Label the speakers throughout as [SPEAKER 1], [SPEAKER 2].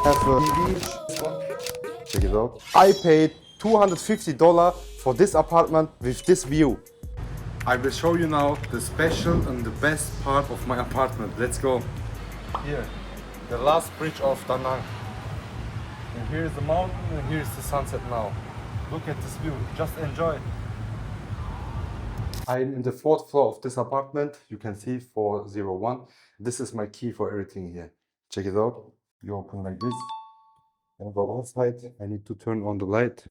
[SPEAKER 1] Have a TV. Check it out. I paid $250 for this apartment with this view. I will show you now the special and the best part of my apartment. Let's go. Here, the last bridge of Da Nang. And here is the mountain and here is the sunset now. Look at this view, just enjoy. I'm in the 4th floor of this apartment. You can see 401. This is my key for everything here. Check it out. You open like this. And go outside. I need to turn on the light.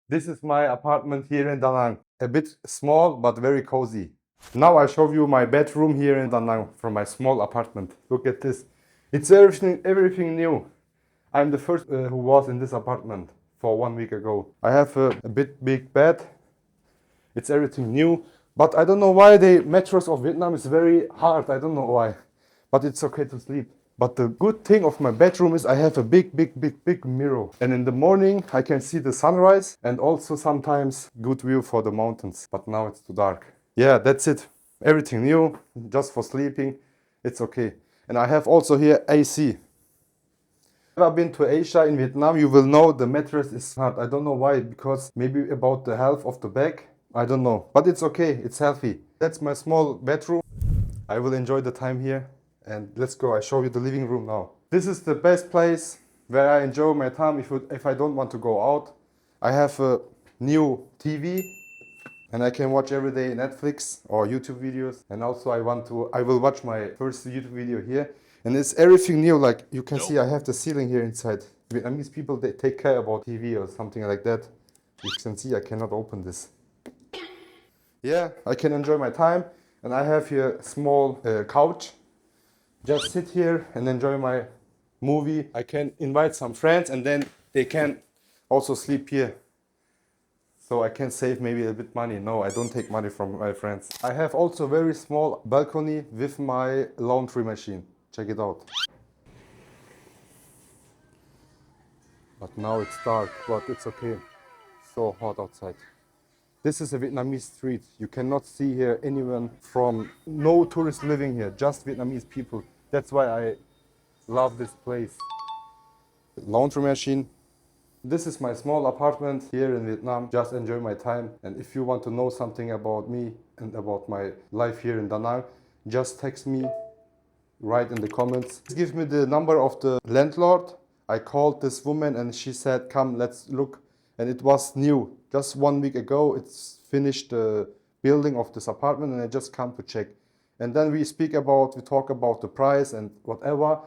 [SPEAKER 1] This is my apartment here in Da Nang. A bit small, but very cozy. Now I show you my bedroom here in Da Nang from my small apartment. Look at this. It's everything new. I'm the first who was in this apartment for 1 week ago. I have a big bed. It's everything new. But I don't know why the mattress of Vietnam is very hard. I don't know why. But it's okay to sleep. But the good thing of my bedroom is I have a big mirror. And in the morning I can see the sunrise and also sometimes good view for the mountains. But now it's too dark. Yeah, that's it. Everything new, just for sleeping. It's okay. And I have also here AC. If I've been to Asia in Vietnam, you will know the mattress is hard. I don't know why, because maybe about the health of the back. I don't know. But it's okay, it's healthy. That's my small bedroom. I will enjoy the time here. And let's go, I show you the living room now. This is the best place where I enjoy my time if I don't want to go out. I have a new TV and I can watch every day Netflix or YouTube videos. And also I will watch my first YouTube video here. And it's everything new, like you can see I have the ceiling here inside. Vietnamese people, they take care about TV or something like that. You can see I cannot open this. Yeah, I can enjoy my time. And I have here a small couch. Just sit here and enjoy my movie. I can invite some friends and then they can also sleep here. So I can save maybe a bit money. No, I don't take money from my friends. I have also a very small balcony with my laundry machine. Check it out. But now it's dark, but it's okay. So hot outside. This is a Vietnamese street. You cannot see here anyone from, no tourists living here, just Vietnamese people. That's why I love this place. Laundry machine. This is my small apartment here in Vietnam. Just enjoy my time. And if you want to know something about me and about my life here in Da Nang, just text me, write in the comments. Give me the number of the landlord. I called this woman and she said, come, let's look. And it was new. Just 1 week ago, it's finished the building of this apartment and I just come to check. And then we talk about the price and whatever.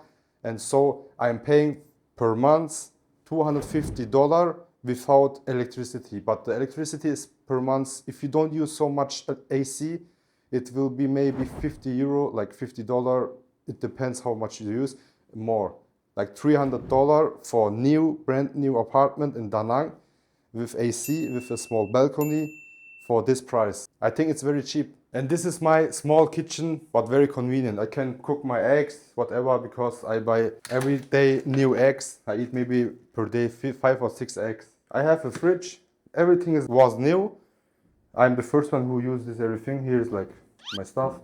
[SPEAKER 1] And so I'm paying per month $250 without electricity. But the electricity is per month. If you don't use so much AC, it will be maybe 50 euro, like $50. It depends how much you use, more. Like $300 for brand new apartment in Da Nang with AC, with a small balcony for this price. I think it's very cheap. And this is my small kitchen, but very convenient. I can cook my eggs, whatever, because I buy every day new eggs. I eat maybe per day 5 or 6 eggs. I have a fridge. Everything was new. I'm the first one who uses everything. Here's like my stuff.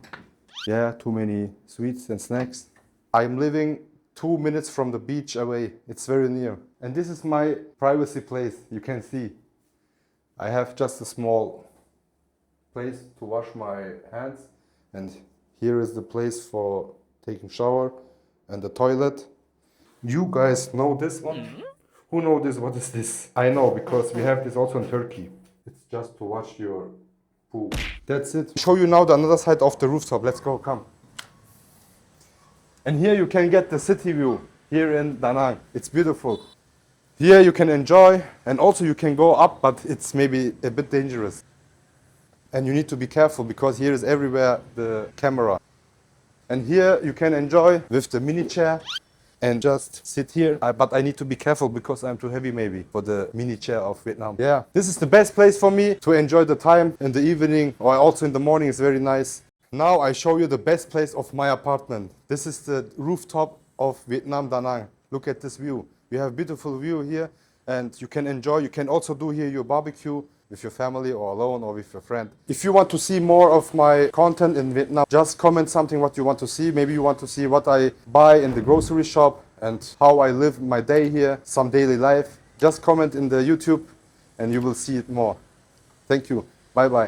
[SPEAKER 1] Yeah, too many sweets and snacks. I'm living 2 minutes from the beach away. It's very near. And this is my privacy place. You can see. I have just a small place to wash my hands. And here is the place for taking shower and the toilet. You guys know this one? Who know this? What is this? I know, because we have this also in Turkey. It's just to wash your poo. That's it. Show you now the another side of the rooftop. Let's go, come. And here you can get the city view here in Da Nang. It's beautiful. Here you can enjoy, and also you can go up, but it's maybe a bit dangerous. And you need to be careful because here is everywhere the camera. And here you can enjoy with the mini chair and just sit here. But I need to be careful because I'm too heavy maybe for the mini chair of Vietnam. Yeah, this is the best place for me to enjoy the time in the evening or also in the morning. It's very nice. Now I show you the best place of my apartment. This is the rooftop of Vietnam, Da Nang. Look at this view. We have a beautiful view here and you can enjoy. You can also do here your barbecue with your family or alone or with your friend. If you want to see more of my content in Vietnam, just comment something what you want to see. Maybe you want to see what I buy in the grocery shop and how I live my day here, some daily life, just comment in the YouTube and you will see it more. Thank you. Bye bye.